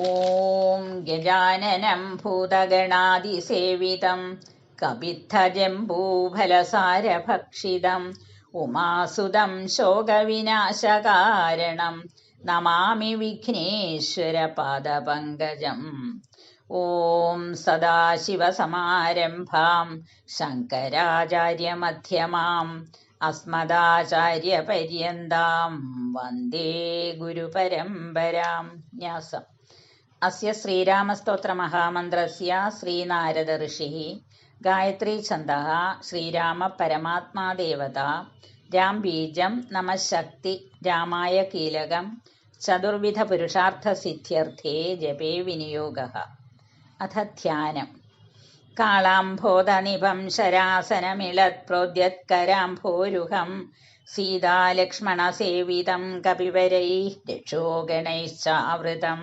ഓം ഗജാനനം ഭൂതഗണാതിസേവിതം കപിത്ഥജംബൂഫലസാരഭക്ഷിതം ഉമാസുതം ശോകവിനാശകാരണം നമാമി വിഘ്നേശ്വരപാദപങ്കജം. ഓം സദാശിവസമാരംഭാം ശങ്കരാചാര്യമധ്യമാം അസ്മദാചാര്യപര്യന്താം വന്ദേ ഗുരുപരമ്പരാം. ന്യാസം. അസ്യ ശ്രീരാമസ്തോത്രമഹാമന്ത്രസ്യ ശ്രീനാരദ ഋഷിഃ ഗായത്രീ ഛന്ദഃ ശ്രീരാമപരമാത്മാദേവതാ രാം ബീജം നമഃശക്തി രാമായ കീലകം ചതുർവിധ പുരുഷാർത്ഥസിദ്ധ്യർത്ഥേ ജപേ വിനിയോഗഃ. അഥ ധ്യാനം. കാളാംഭോധനിഭം ശരാസനമിളത് പ്രോദ്യത്കരാംഭോരുഹം സീതാലക്ഷ്മണസേവിതം കപിവരൈഃ രക്ഷോഗണൈശ്ചാവൃതം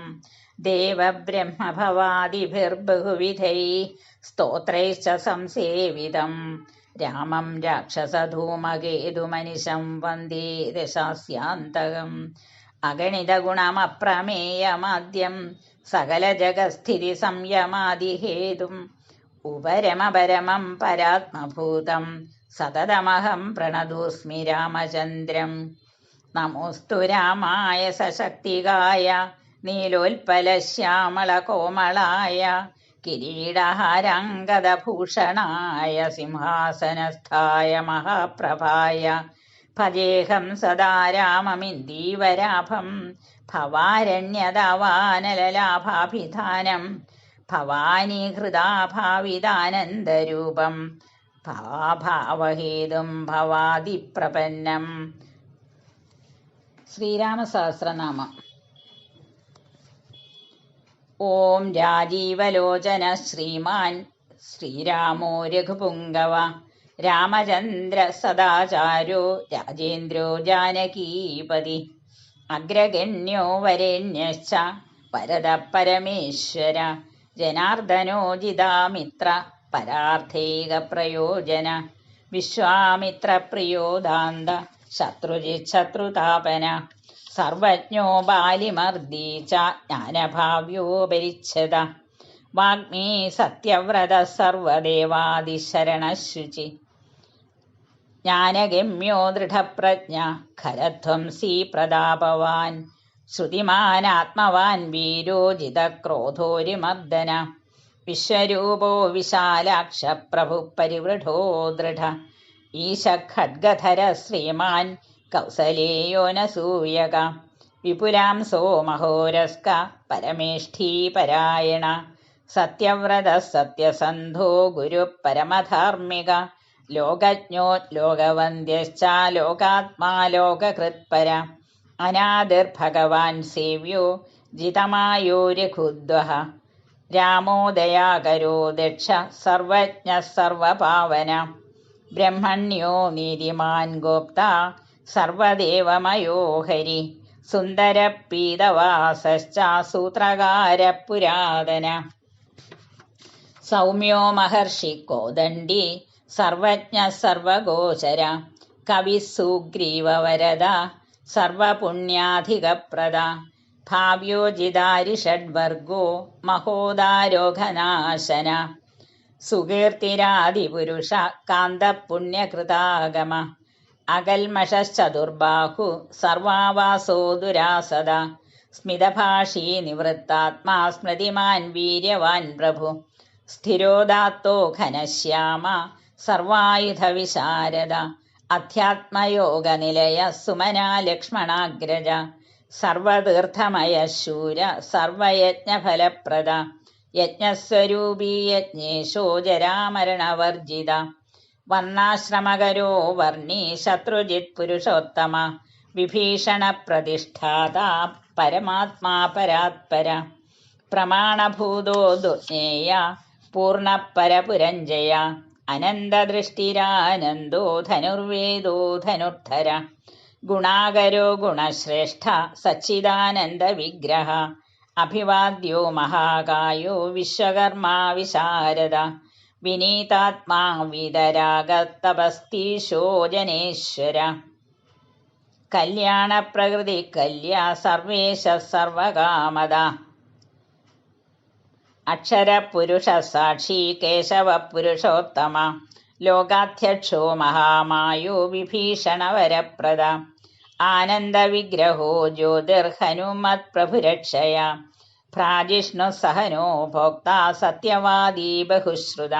ദേവബ്രഹ്മഭവാദിഭിർബഹുവിധൈഃ സ്തോത്രൈശ്ച സംസേവിതം രാമം രാക്ഷസധൂമകേതുമനിശം വന്ദേ ദശാസ്യാന്തകം. അഗണിതഗുണമപ്രമേയമാദ്യം സകലജഗസ്ഥിതി സംയമാദിഹേതും ഉപരമപരമം പരാത്മഭൂതം സതതമഹം പ്രണതോസ്മി രാമചന്ദ്രം. നമോസ്തു രാമായ സശക്തികായ നീലോൽപലശ്യാമളകോമളായ കിരീടഹാരാംഗദഭൂഷണായ സിംഹാസനസ്ഥായ മഹാപ്രഭായ ഭജേഹം സദാ രാമമിന്ദീവരാഭം ഭവാരണ്യദവാനലലാഭാഭിധാനം ഭവാനീഹൃദാഭാവിതാനന്ദരൂപം ഭാവഹേതും ഭവാദിപ്രപന്നം. ശ്രീരാമസഹസ്രനാമം. ഓം രാജീവലോചന ശ്രീമാൻ ശ്രീരാമോ രഘുപുങ്കവ രാമചന്ദ്ര സദാചാരോ രാജേന്ദ്രോ ജാനകീപതി അഗ്രഗണ്യോ വരേണ്യശ്ച വരദ പരമേശ്വര ജനാർദ്ദനോ ജിതാമിത്ര പരാർത്ഥൈക പ്രയോജന വിശ്വാമിത്രപ്രിയോ ദാന്ത ശത്രുജിത് ശത്രുതാപന സർവജ്ഞോ ബാലിമർദീ ച ജ്ഞാനഭാവ്യോ പരിച്ഛദ വാഗ്മീ സത്യവ്രത സർവദേവാദിശരണശുചി ജ്ഞാനഗമ്യോ ദൃഢപ്രജ്ഞ ഖരധ്വംസീ പ്രതാപവാൻ ശ്രുതിമാനാത്മവാൻ വീരോ ജിതക്രോധോരിമർദ്ദന വിശ്വരൂപോ വിശാലാക്ഷ പ്രഭു പരിവൃഢോ ദൃഢ ഈശ ഖഡ്ഗധര ശ്രീമാൻ കൗസലേയോനസൂയക വിപുലാംസോ മഹോരസ്ക പരമേഷ്ഠീപരായണ സത്യവ്രത സത്യസന്ധോ ഗുരു പരമധാർമ്മിക ലോകജ്ഞോ ലോകവന്ദ്യശ്ച ലോകാത്മാ ലോകകൃത്പര അനാദിർഭഗവാൻ സേവ്യോ ജിതമായോ രഘുദ്വഹ രാമോ ദയാകരോ ദക്ഷ സർവജ്ഞ സർവപാവന ബ്രഹ്മണ്യോ നീതിമാൻ ഗോപ്ത സർവദേവമയോ ഹരി സുന്ദരപീതവാസശ്ച സൂത്രകാര പുരാതന സൗമ്യോ മഹർഷി കോദണ്ഡി സർവജ്ഞ സർവഗോചര കവി സുഗ്രീവവരദ സർവപുണ്യാധികപ്രദ ഭാവ്യോജിതാരിഷഡ്വർഗോ മഹോദാരോഘനാശന സുകീർത്തിരാദിപുരുഷ കാന്തപുണ്യകൃതാഗമ അകൽമഷശ്ചതുർബാഹു സർവാവാസോ ദുരാസദ സ്മിതഭാഷീ നിവൃത്താത്മാ സ്മൃതിമാൻ വീര്യവാൻ പ്രഭു സ്ഥിരോദാത്തോ ഘനശ്യാമ സർവായുധവിശാരദ അധ്യാത്മയോഗനിലയ സുമനാ ലക്ഷ്മണാഗ്രജ സർവതീർത്ഥമയ ശൂര സർവയജ്ഞഫലപ്രദ യജ്ഞസ്വരൂപീ യജ്ഞേശോ ജരാമരണവർജിത വർണ്ണാശ്രമകരോ വർണ്ണീ ശത്രുജിത് പുരുഷോത്തമ വിഭീഷണ പ്രതിഷ്ഠാത പരമാത്മാ പരാത്പര പ്രമാണഭൂതോ ദുജ്ഞേയ പൂർണ്ണപരപുരഞ്ജയ അനന്തദൃഷ്ടിരാനന്ദോ ധനുർവേദോ ധനുർധര ഗുണാകരോ ഗുണശ്രേഷ്ഠ സച്ചിദാനന്ദ വിഗ്രഹ അഭിവാദ്യോ മഹാകായോ വിശ്വകർമാ വിശാരദ വിനീതാത്മാ വീതരാഗതപസ്തീശോ ജനേശ്വര കല്യാണപ്രകൃതി കല്യ സർവേശ സർവകാമദ അക്ഷരപുരുഷസാക്ഷി കേശവപുരുഷോത്തമ ലോകാധ്യക്ഷോ മഹാമായോ വിഭീഷണവരപ്രദ ആനന്ദവിഗ്രഹോ ജ്യോതിർഹനുമത് പ്രഭുരക്ഷയ ഭ്രാജിഷ്ണു സഹനോ ഭോക്ത സത്യവാദീ ബഹുശ്രുത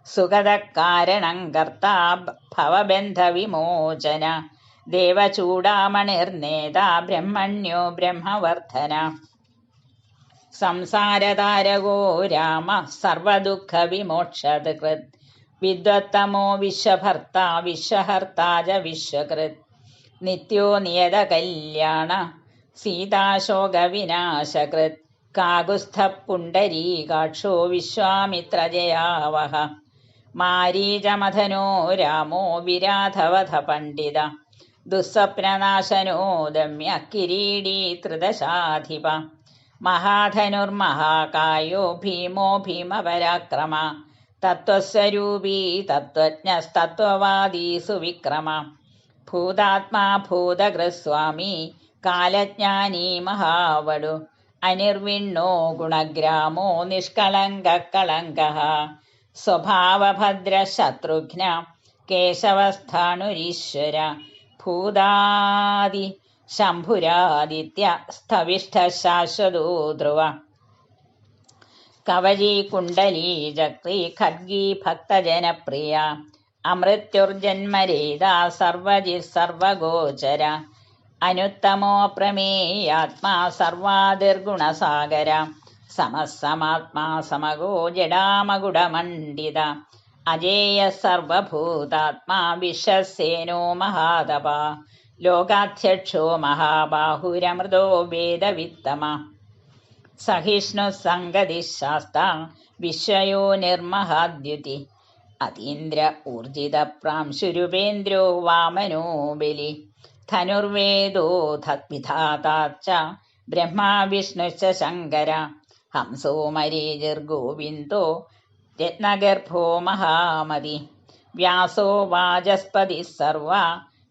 സുഗതകാരണം കർത്ത ഭവബന്ധവിമോചന ദേവചൂടാമണിർനേതാ ബ്രഹ്മണ്യോ ബ്രഹ്മവർദ്ധന സംസാരതാരകോ രാമ സർവദുഃഖവിമോക്ഷത് കൃത് വിദ്വത്തമോ വിശ്വഭർത്ത വിശ്വഹർത്താ ച വിശ്വകൃത് നിത്യോ നിയതകല്യാണ സീതാശോകവിനാശകൃത് കാകുസ്ഥപുണ്ടരീകാക്ഷോ വിശ്വാമിത്രജയാവഹ മാരീചമഥനോ രാമോ വിരാധവധ പണ്ഡിത ദുസ്വപ്നനാശനോ ദമ്യ കിരീടീ ത്രിദശാധിപ മഹാധനുർമഹാകായോ ഭീമോ ഭീമപരാക്രമ തത്വസ്വരൂപീ തത്വജ്ഞസ്തത്വവാദീ സുവിക്രമ ഭൂതാത്മാ ഭൂതകൃസ്വാമി കാലജ്ഞാനീ മഹാവടു അനിർവിണ്ണോ ഗുണഗ്രാമോ നിഷ്കളങ്കകളങ്കഃ സ്വഭാവഭദ്രശത്രുഘ്ന കേശവസ്ഥാണുരീശ്വര ഭൂതാദി ശംഭുരാദിത്യ സ്ഥവിഷ്ഠ ശാശ്വതോ ധ്രുവ കവചീ കുണ്ടലീ ചക്രീ ഖഡ്ഗീ ഭക്തജനപ്രിയ അമൃത്യുർജന്മരേത സർവജിത് സർവഗോചര അനുത്തമോ പ്രമേയാത്മാ സർവാദിർഗുണസാഗര സമസമാത്മാ സമഗോ ജഡാമകുടമണ്ഡിത അജേയ സർവഭൂതാത്മാ വിശ്വസേനോ മഹാതപ ലോകാധ്യക്ഷോ മഹാബാഹുരമൃതോ വേദവിത്തമ സഹിഷ്ണു സംഗതിശാസ്ത വിശ്വയോ നിർമഹാദ്യുതി അതീന്ദ്ര ഊർജിത പ്രാംശുരുപേന്ദ്രോ വാമനോ ബലി ധനുർവേദോ വിധാതാച്ച ബ്രഹ്മാ വിഷ്ണുശ്ച ശങ്കര ഹംസോ മരീചിർഗോവിന്ദോ രത്നഗർഭോ മഹാമതി വ്യാസോ വാചസ്പതി സർവ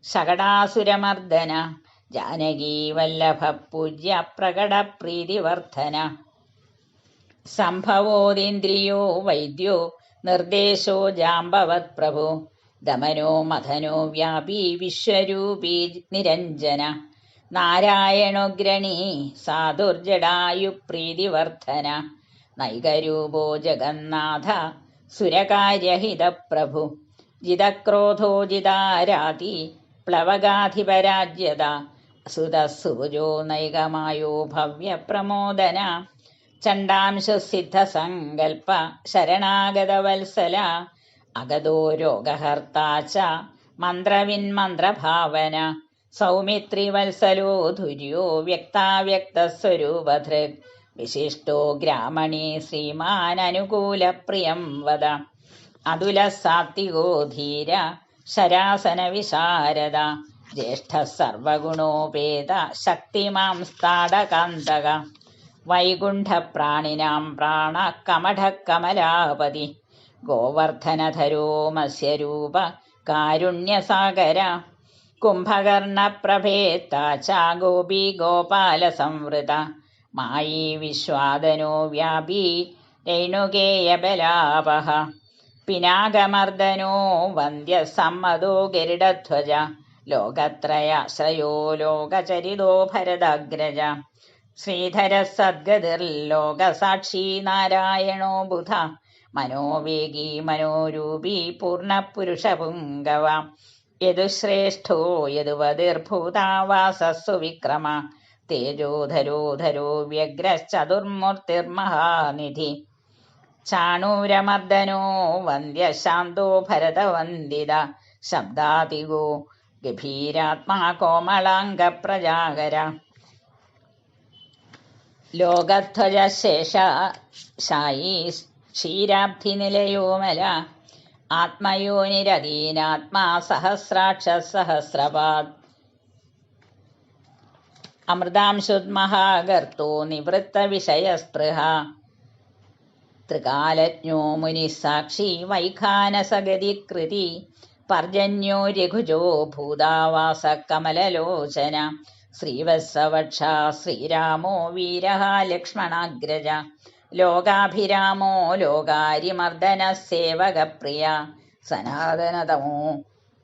ശകടാസുരമർദ്ദന ജാനകീ വല്ലഭ പൂജ്യ പ്രകടപ്രീതിവർദ്ധന സംഭവോദിന്ദ്രിയോ വൈദ്യോ നിർദ്ദേശോ ജാംബവത് പ്രഭു ദമനോ മഥനോ വ്യാപി വിശ്വരൂപീ നിരഞ്ജന നാരായണോഗ്രണീ സാധുർജടായുപ്രീതിവർദ്ധന നൈകരൂപോ ജഗന്നാഥ സുരകാര്യഹിത പ്രഭു ജിതക്രോധോ ജിതാരാതി പ്ലവഗാധിപരാജ്യത സുതസുജോ നൈകമായോ ഭവ്യപ്രമോദന ചണ്ഡാംശുസിദ്ധസങ്കൽപ്പ ശരണാഗതവത്സല അഗതോ രോഗഹർത്താ ച മന്ത്രവിന്മന്ത്രഭാവന സൗമിത്രിവത്സലോ ധുര്യോ വ്യക്താവ്യക്തസ്വരൂപധൃക് വിശിഷ്ടോ ഗ്രാമണീ ശ്രീമാനനുകൂലപ്രിയം വദ അതുല സാത്വികോ ധീര ശരാസന വിശാരദ ജ്യേഷ്ഠ സർവഗുണോപേത ശക്തിമാം സ്ഥാടകാന്തക വൈകുണ്ഠപ്രാണിനാം പ്രാണ കമഠ കമലാപതി ഗോവർദ്ധനധരോ മത്സ്യരൂപ കാരുണ്യസാഗര കുംഭകർണപ്രഭേത്ത ച ഗോപീ ഗോപാലസംവൃത മായി വിശ്വാദനോ വ്യാപീ രേണുകേയബലാപഹ പിനാകമർദ്ദനോ വന്ദ്യ സമ്മതോ ഗരുഡധ്വജ ലോകത്രയാശ്രയോ ലോകചരിതോ ഭരതഗ്രജ ശ്രീധര സദ്ഗതിർലോകസാക്ഷി നാരായണോ ബുധ മനോവേഗീ മനോരൂപീ പൂർണ്ണപുരുഷപുങ്കവ യദുശ്രേഷ്ഠോ യദുവതിർഭൂതാവാസസ്സു വിക്രമ തേജോധരോധരോ വ്യഗ്രശ്ചതുർമൂർത്തിർമഹാനിധി ചാണൂരമർദ്ദനോ വന്ദ്യ ശാന്തോ ഭരതവന്ദിത ശബ്ദാതിഗോ ഗഭീരാത്മാ കോമളാംഗപ്രജാകര ലോകധ്വജ ശേഷായി ക്ഷീരാബ്ധിനിലയോമല ആത്മയോനിരധീനാത്മാ സഹസ്രാക്ഷ സഹസ്രപാദ് അമൃതാംശുദ്മഹാഗർത്തോ നിവൃത്തവിഷയസ്പൃഹ ത്രികാലജ്ഞോ മുനിസാക്ഷി വൈഖാനസഗതികൃതി പർജന്യോ രഘുജോ ഭൂതാവാസ കമലലോചന ശ്രീവത്സവക്ഷ ശ്രീരാമോ വീരഃ ലക്ഷ്മണാഗ്രജ ലോകാഭിരാമോ ലോകാരിമർദ്ദന സേവകപ്രിയ സനാതനതമോ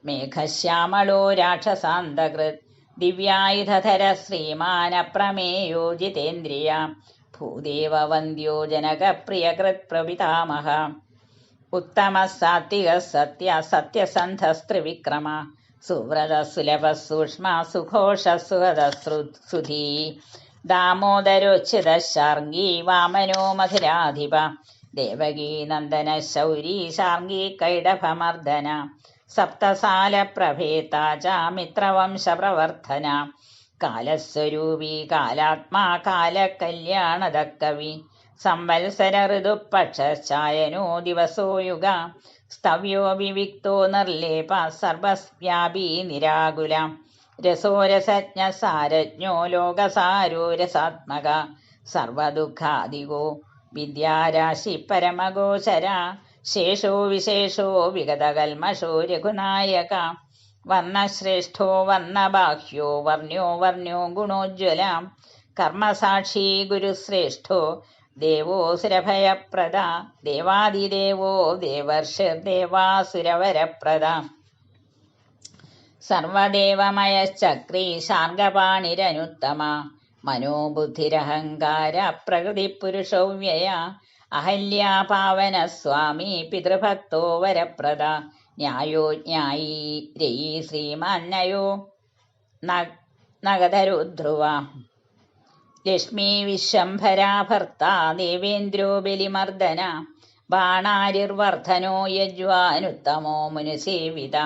മേഘശ്യാമളോ രാക്ഷസാന്തകൃത് ദിവ്യായുധര ശ്രീമാനപ്രമേയോ ജിതേന്ദ്രിയ ഭൂദേവ വന്ദ്യോ ജനകപ്രിയകൃത് പ്രപിതാമഹ ഉത്തമ സാത്വിക സത്യ സത്യസന്ധസ്ത്രിവിക്രമ സുവ്രത സുലഭ സൂക്ഷ്മ സുഘോഷ സുഹൃത സുധീ ദാമോദരോച്യുത ശാർഗീ വാമനോ മധുരാധിപ ദേവകീ നന്ദന ശൗരീ ശാർഗീ കൈഡഭമർദ്ദന സപ്തസാല പ്രഭേത ച മിത്രവംശപ്രവർത്തന കാലസ്വരൂപി കാലാത്മാ കാലകല്യാണദ കവി സംവത്സര ഋതുപക്ഷായനോ ദിവസോ യുഗ സ്തവ്യോ വിവിക്തോ നിർലേപ സർവവ്യാപി നിരാകുല രസോരസജ്ഞ സാരജ്ഞോ ലോകസാരോ രസാത്മക സർവദുഃഖാദികോ വിദ്യാരാശി പരമഗോചര ശേഷോ വിശേഷോ വിഗതകൽമഷോ രഘുനായക വർണ്ണശ്രേഷ്ഠോ വർണ്ണബാഹ്യോ വർണ്യോ വർണ്യോ ഗുണോജ്വല കർമ്മസാക്ഷി ഗുരുശ്രേഷ്ഠോ ദേവോസുരഭയപ്രദ ദേവാദിദേവോ ദേവർഷിർദേവാസുരവരപ്രദ സർവദേവമയശ്ചക്രീ ശാർഗപാണിരനുത്തമ മനോബുദ്ധിരഹങ്കാര പ്രകൃതിപുരുഷൗവ്യയ അഹല്യാ പാവന സ്വാമി പിതൃഭക്തോ വരപ്രദ ന്യായോ ജ്ഞായീ രയീ ശ്രീമാന്നയോ നഗധരുധ്രുവ ലക്ഷ്മീ വിശ്വംഭരാ ഭർത്ത ദേവേന്ദ്രോ ബലിമർദ്ദന ബാണാരിർവർദ്ധനോ യജ്വാനുത്തമോ മുനുസേവിത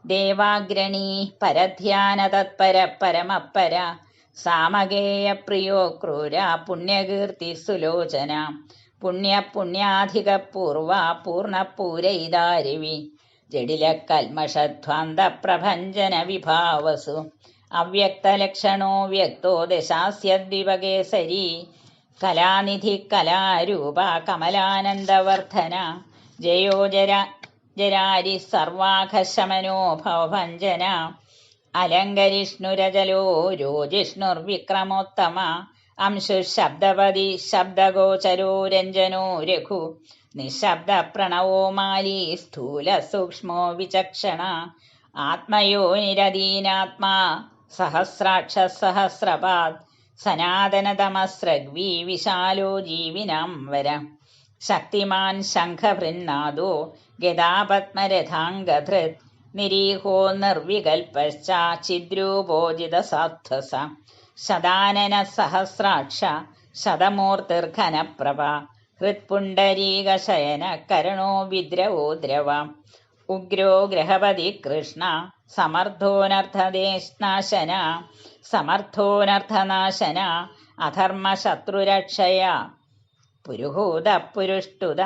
ദേവാഗ്രണീ പരധ്യാന തത്പര പരമപ്പര സാമഗേയ പ്രിയോ ക്രൂര പുണ്യകീർത്തി സുലോചന പുണ്യാധിക പൂർവ പൂർണ്ണപൂരൈതാരിവി ജഡില കൽമഷധ്വാന്ത പ്രഭഞ്ജന വിഭാവസു അവ്യക്തലക്ഷണോ വ്യക്തോ ദശാസ്യദ്വിപകേസരി കലാനിധി കലാരൂപ കമലാനന്ദവർദ്ധന ജയോ ജരാരി സർവാഘശമനോ ഭവഭഞ്ജന അലങ്കരിഷ്ണുരജലോ രോജിഷ്ണുർവിക്രമോത്തമ അംശു ശബ്ദപതി ശബ്ദഗോചരോ രഞ്ജനോ രഘു നിശബ്ദ പ്രണവോ മാലി സ്ഥൂല സൂക്ഷ്മോ വിചക്ഷണ ആത്മയോ നിരദീനാത്മാ സഹസ്രാക്ഷ സഹസ്രപാദ് സനാതനതമസ്രഗ്വി വിശാലോ ജീവിനാം വര ശക്തിമാൻ ശംഖഭൃന്നാദോ ഗദാപത്മരഥാംഗധൃത് നിരീഹോ നിർവികൽപശ്ച ചിദ്രൂപോജിതസാത്വസ ശതാനന സഹസ്രാക്ഷ ശതമൂർത്തിർഘനപ്രഭ ഹൃത്പുണ്ഡരീകശയന കരുണോ വിദ്രവോ ദ്രവ ഉഗ്രോ ഗ്രഹപതി കൃഷ്ണ സമർത്ഥോനർത്ഥനാശന അധർമ്മശത്രുരക്ഷയ പുരുഹൂത പുരുഷ്ടുത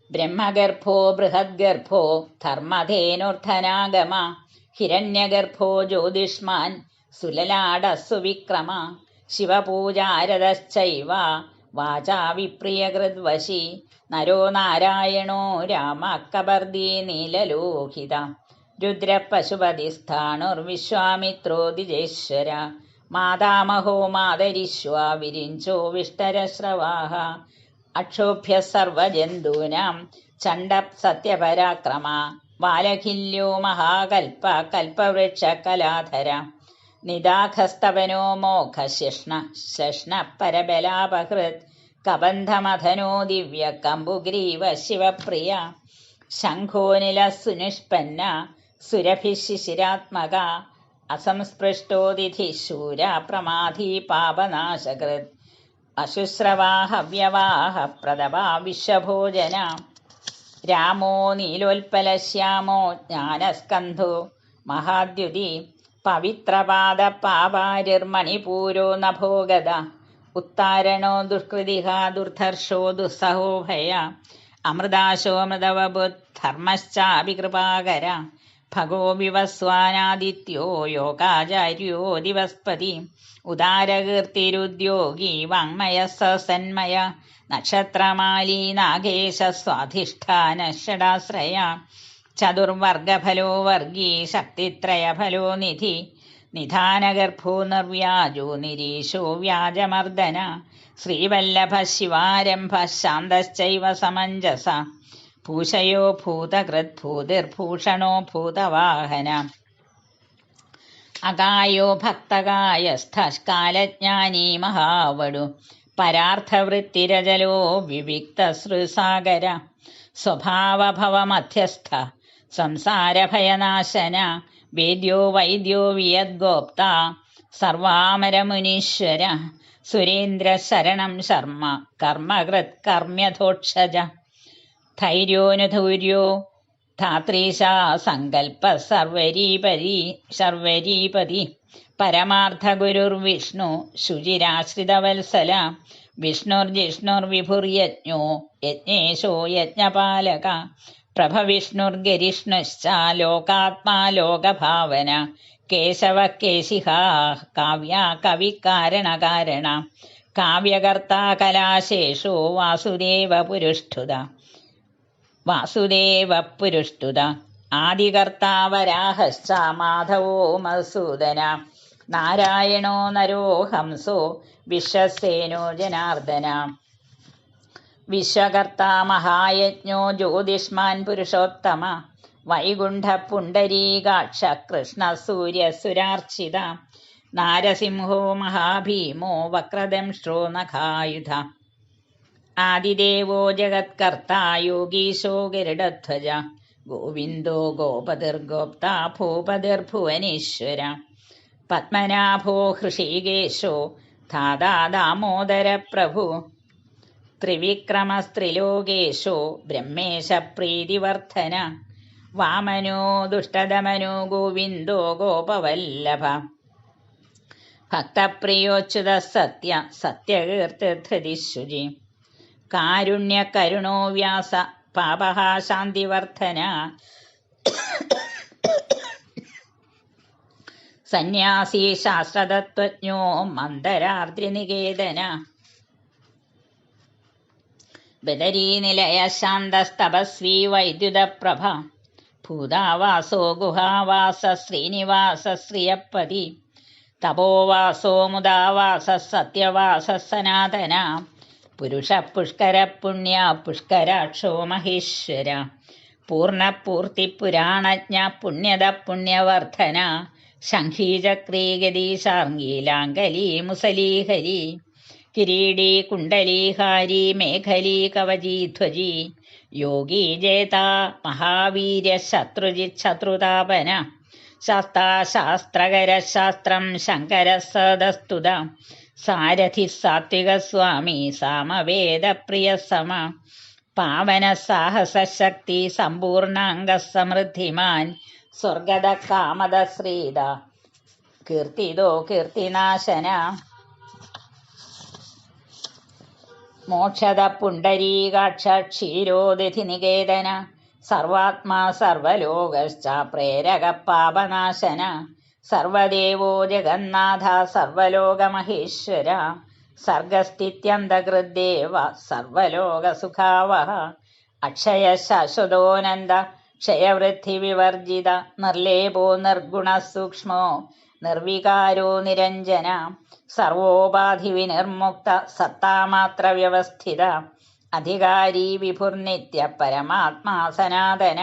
ബ്രഹ്മഗർഭോ ബൃഹദ്ഗർഭോ ധർമ്മധേനുർധനാഗമ ഹിരണ്യഗർഭോ ജ്യോതിഷ്മാൻ സുലലാട സുവിക്രമ ശിവപൂജാരതശ്ചൈവ വാചാ വിപ്രിയകൃദ്വശി നരോ നാരായണോ രാമ കബർദീ നീലലോഹിത രുദ്രപശുപതിസ്ഥാണുർവിശ്വാമിത്രോ ദ്വിജേശ്വര മാതാമഹോ മാതരിശ്വാ വിരിഞ്ചോ വിഷ്ടരശ്രവാഹ അക്ഷോഭ്യ സർവജന്തൂനാം ചണ്ഡ സത്യപരാക്രമ വാലഖില്യോ മഹാകൽപ കൽപവൃക്ഷ കലാധര നിദാഖസ്തവനോ മോഘശിഷ്ണ പരബലാപഹൃത് കബന്ധമഥനോ ദിവ്യ കമ്പുഗ്രീവ ശിവപ്രിയ ശംഖോനില സുനിഷ്പന്ന സുരഭിശിശിരാത്മക അസംസ്പൃഷ്ടോതിഥി ശൂര പ്രമാധീ പാപനാശകൃത് അശുശ്രവാഹവ്യവാഹ പ്രദവാ വിശ്വഭോജന രാമോ നീലോൽപലശ്യാമോ ജ്ഞാനസ്കന്ധോ മഹാദ്യുതി പവിത്രപാദ പാവാരിർമണിപൂരോ നഭോഗത ഉത്താരണോ ദുഷ്കൃതിഹ ദുർധർഷോ ദുസ്സഹോ ഭയ അമൃതാശോ മൃതവബുദ്ധ ധർമ്മശ്ചാപി കൃപാകര ഭഗോ വിവസ്വാനാദിത്യോ യോഗാചാര്യോ ദിവസ്പതി ഉദാരകീർത്തിരുദ്യോഗി വാങ്മയ സന്മയ നക്ഷത്രമാലീ നാഗേശ സ്വാധിഷ്ഠാന ഷടാശ്രയ ചതുർവർഗഫലോ വർഗീ ശക്തിത്രയഫലോ നിധി നിധാനഗർഭോ നിർവ്യാജോ നിരീശോ വ്യാജമർദ്ദന ശ്രീവല്ലഭ ശിവാരംഭ ശാന്തശ്ചൈവ സമഞ്ജസ പൂഷയോ ഭൂതകൃത് ഭൂതിർഭൂഷണോ ഭൂതവാഹന അകായോ ഭക്തകായസ്ഥകാലജ്ഞാനീ മഹാവടു പരാർത്ഥവൃത്തിരജലോ വിവിക്തസൃസാഗര സ്വഭാവഭവമധ്യസ്ഥ സംസാരഭയനാശന വേദ്യോ വൈദ്യോ വിയദ്ഗോപ്ത സർവാമരമുനീശ്വര സുരേന്ദ്ര ശരണം ശർമ്മ കർമ്മകൃത് കർമ്മ്യധോക്ഷജ ധൈര്യോനുധൂര്യോ ധാത്രീശാ സങ്കൽപ്പ സർവരീപതി പരമാർത്ഥഗുരുർവിഷ്ണു ശുചിരാശ്രിതവത്സല വിഷ്ണുർജിഷ്ണുർവിഭുർയജ്ഞോ യജ്ഞേശോ യജ്ഞപാലക പ്രഭവിഷ്ണുർഗരിഷ്ണുശ്ച ലോകാത്മാ ലോകഭാവന കേശവ കേശിഹാ കാവ്യ കവികാരണകാരണ കാവ്യകർത്താ കലാശേഷു വാസുദേവ പുരുഷ്ടുത ആദികർത്താവരാഹശ്ച മാധവോ മധുസൂദന നാരായണോ നരോ ഹംസോ വിശ്വസേനോ ജനാർദ്ദന വിശ്വകർത്താ മഹായജ്ഞോ ജ്യോതിഷ്മാൻ പുരുഷോത്തമ വൈകുണ്ഠ പുണ്ടരീകാക്ഷ കൃഷ്ണ സൂര്യസുരാർച്ചിത നാരസിംഹോ മഹാഭീമോ വക്രദംഷ്ട്രോ നഖായുധ ആദിദേവോ ജഗത്കർത്താ യോഗീശോ ഗരുഡധ്വജ ഗോവിന്ദോ ഗോപതിർഗോപ്താ ഭൂപതിർഭുവനീശ്വര പത്മനാഭോ ഹൃഷീകേശോ ധാതാ ദാമോദര പ്രഭു ത്രിവിക്രമസ്ത്രിലോകേശോ ബ്രഹ്മേശ പ്രീതിവർദ്ധന വാമനോ ദുഷ്ടദമനോ ഗോവിന്ദോ ഗോപവല്ലഭ ഭക്തപ്രിയോച്യുത സത്യകീർത്തിധൃതിശുചി കാരുണ്യകരുണോ വ്യാസ പാപഃ ശാന്തിവർദ്ധന സന്യാസി ശാസ്ത്രതത്വജ്ഞോ മന്ദരാർദ്രിനികേതന ബദരീനിലയ ശാന്തസ്തപസ്വീ വൈദ്യുതപ്രഭ ഭൂതാവാസോ ഗുഹാവാസ ശ്രീനിവാസ ശ്രിയപ്പതി തപോവാസോ മുദാവാസ സത്യവാസ സനാതന പുരുഷ പുഷ്കര പുണ്യ പുഷ്കരാക്ഷോ മഹേശ്വര പൂർണ്ണപൂർത്തി പുരാണജ്ഞ പുണ്യത പുണ്യവർദ്ധന ശംഖീചക്രീ ഗദീശാർങ്ങീലാംഗലീ മുസലീഹരി കിരീടീ കുണ്ടലീഹാരി മേഖലീ കവചീധ്വജി യോഗീ ജേതാ മഹാവീര്യ ശത്രുജിത് ശത്രുതാപന ശാസ്താശാസ്ത്രകര ശാസ്ത്രം ശങ്കര സദസ്തുത സാരഥി സാത്വിക സ്വാമി സാമവേദപ്രിയ സമ പാവന സാഹസശക്തി സമ്പൂർണാംഗ സമൃദ്ധിമാൻ സ്വർഗദ കാമദ ശ്രീദ കീർത്തിദോ കീർത്തിനാശന മോക്ഷദ പുണ്ടരീകാക്ഷ ക്ഷീരോദധിനികേതന സർവാത്മാ സർവലോകശ്ച പ്രേരക പാപനാശന സർവദേവോ ജഗന്നാഥ സർവലോകമഹേശ്വര സർഗസ്ഥിത്യന്തകൃദ്ദേവ സർവലോകസുഖാവഹ അക്ഷയ ശാശ്വതോനന്ദ ക്ഷയവൃദ്ധി വിവർജിത നിർലേപോ നിർഗുണ സൂക്ഷ്മോ നിർവികാരോ നിരഞ്ജന സർവോപാധി വിനിർമുക്ത സത്താമാത്ര വ്യവസ്ഥിത അധികാരി വിഭുർനിത്യ പരമാത്മാ സനാതന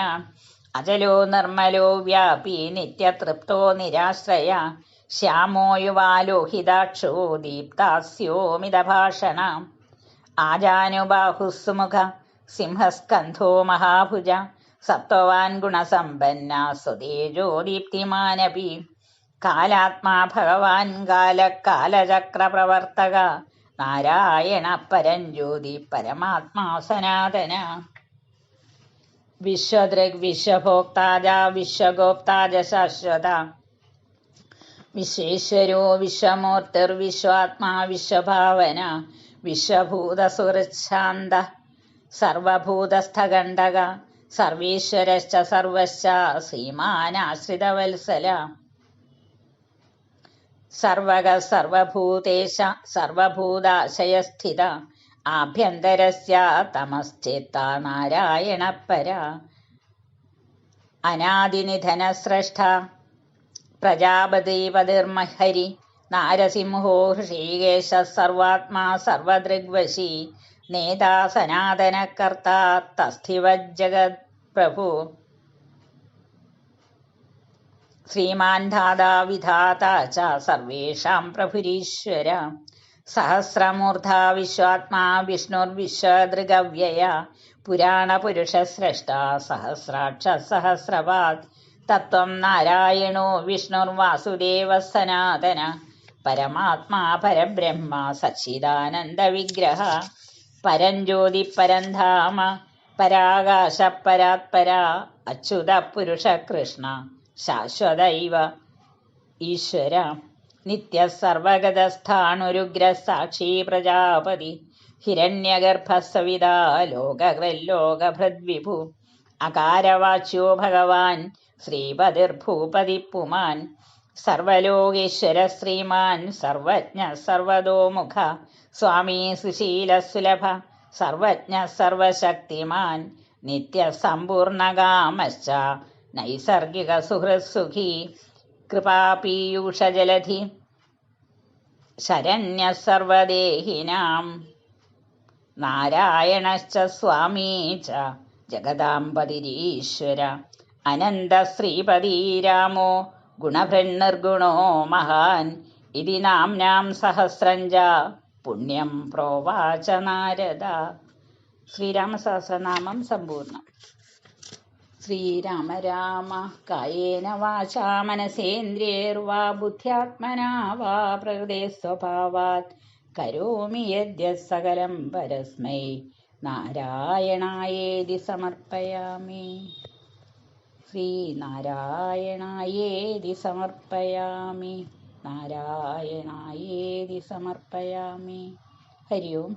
അജലോ നിർമ്മലോ വ്യാപി നിത്യതൃപ്തോ നിരാശ്രയ ശ്യാമോ യുവാലോഹിതാക്ഷോ ദീപ്താസ്യോമിതഭാഷണ ആജാനുബാഹുസുമുഖ സിംഹസ്കന്ധോ മഹാഭുജ സത്വവാൻ ഗുണസമ്പന്ന സ്വതേജോ ദീപ്തിമാനപി കാലാത്മാ ഭഗവാൻ കാലചക്രപ്രവർത്തക നാരായണ പരഞ്ജ്യോതി പരമാത്മാ സനാതന വിശ്വദൃഗ് വിശ്വഭോക്താജ വിശ്വഗോപ്താജ ശാശ്വത വിശ്വേശ്വരോ വിശ്വമൂർത്തിർവിശ്വാത്മാ വിശ്വഭാവന വിശ്വഭൂതസുഹൃച്ഛാന്ത സർവഭൂതസ്ഥകണ്ഡക സർവേശ്വരശ്ച സർവശ്ച ശ്രീമാനാശ്രിതവത്സല സർവഗ സർവഭൂതേശ സർവഭൂതാശയസ്ഥിത ആഭ്യന്തരസ്യ തമശ്ചേത്ത നാരായണപര അനാദിനിധനസ്രഷ്ട പ്രജാപതിപതിർമഹരി നാരസിംഹോ ഹൃഷീകേശ സർവാത്മാ സർവദൃഗ്വശി നേതാ സനാതനകർത്താ തസ്ഥിവജ്ജഗത് പ്രഭു ശ്രീമാൻ ധാതാ വിധാതാ ച സർവേഷാം പ്രഭുരീശ്വര സഹസ്രമൂർധാ വിശ്വാത്മാ വിഷ്ണുർവിശ്വദൃഗവ്യയ പുരാണപുരുഷശ്രേഷ്ഠ സഹസ്രാക്ഷ സഹസ്രപാദ് തത്വം നാരായണോ വിഷ്ണുർവാസുദേവ സനാതന പരമാത്മാ പരബ്രഹ്മ സച്ചിദാനന്ദവിഗ്രഹ പരഞ്ജ്യോതി പരംധാമ പരാകാശ പരാത്പരാ അച്യുത പുരുഷ കൃഷ്ണ ശാശ്വതൈവ ഈശ്വര നിത്യസർവഗതസ്ഥാണുരുഗ്ര സാക്ഷി പ്രജാപതി ഹിരണ്യഗർഭസവിതാ ലോകഹൃല്ലോകഭൃദ്വിഭു അകാരവാച്യോ ഭഗവാൻ ശ്രീപതിർഭൂപതി പുമാൻ സർവലോകേശ്വര ശ്രീമാൻ സർവജ്ഞ സർവതോമുഖ സ്വാമി സുശീലസുലഭ സർവജ്ഞ സർവശക്തിമാൻ നിത്യസമ്പൂർണകാമശ്ച നൈസർഗിക സുഹൃത്സുഖി കൃപാപീയൂഷജലധി ശരണ്യ സർവദേഹിനാം നാരായണശ്ച സ്വാമീ ച ജഗദാംബതിരീശ്വര അനന്ത ശ്രീപതി രാമോ ഗുണഭൃന്നിർഗുണോ മഹാൻ ഇതി നാംനാം സഹസ്രഞ്ച പുണ്യം പ്രോവാച നാരദ. ശ്രീരാമസഹസ്രനാമം സമ്പൂർണം. ശ്രീരാമ രാമ കായേന വാചാ മനസേന്ദ്രിയൈർവാ ബുദ്ധ്യാത്മനാ വാ പ്രകൃതേ സ്വഭാവാത് കരോമി യദ്യത് സകലം പരസ്മൈ നാരായണായേതി സമർപ്പയാമി. ശ്രീനാരായണായേതി സമർപ്പയാമി. നാരായണായേതി സമർപ്പയാമി. ഹരി ഓം.